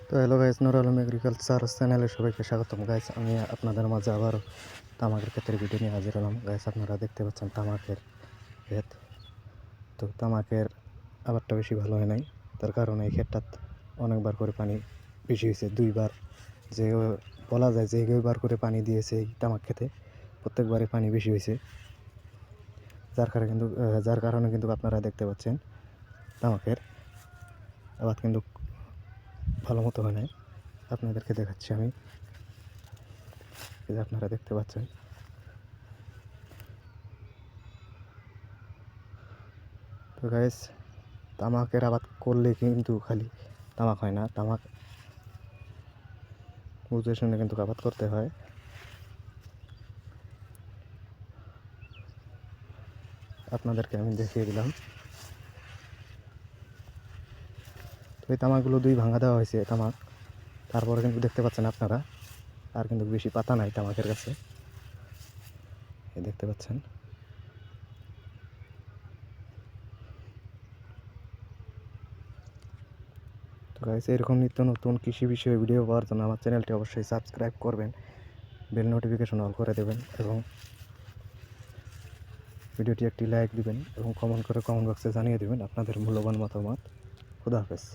তো hello guys, Nur Alam agriculture চ্যানেলে সবাইকে স্বাগতম গাইস। আমি আপনাদের মাঝে আবার তামাকের ক্ষেতের ভিডিও নিয়ে হাজির হলাম গাইস। আপনারা দেখতে পাচ্ছেন তামাকের ক্ষেত। তো তামাকের আবারটা বেশি ভালো হয় নাই, তার কারণে এই ক্ষেতটাত অনেকবার করে পানি বেশি হয়েছে। দুইবার যে বলা যায় যে দুইবার করে পানি দিয়েছে এই তামাক খেতে, প্রত্যেকবারে পানি বেশি হয়েছে। যার কারণে কিন্তু আপনারা দেখতে পাচ্ছেন তামাকের আবাদ কিন্তু ভালো মতো হয় নাই। আপনাদেরকে দেখাচ্ছি আমি, আপনারা দেখতে পাচ্ছেন। তো গাইস, তামাকের আবাদ করলে কিন্তু খালি তামাক হয় না, তামাক বুঝে শুনে কিন্তু আবাদ করতে হয়। আপনাদেরকে আমি দেখিয়ে দিলাম। তো এই তামাকগুলো দুই ভাঙা দেওয়া হয়েছে তামাক, তারপরে কিন্তু দেখতে পাচ্ছেন আপনারা আর কিন্তু বেশি পাতা নাই তামাকের কাছে, এই দেখতে পাচ্ছেন। তো গাইস, এরকম নিত্য নতুন কৃষি বিষয়ে ভিডিও পাওয়ার জন্য আমার চ্যানেলটি অবশ্যই সাবস্ক্রাইব করবেন, বেল নোটিফিকেশন অল করে দেবেন এবং ভিডিওটি একটি লাইক দিবেন এবং কমেন্ট বক্সে জানিয়ে দেবেন আপনাদের মূল্যবান মতামত। খুদা হাফেজ।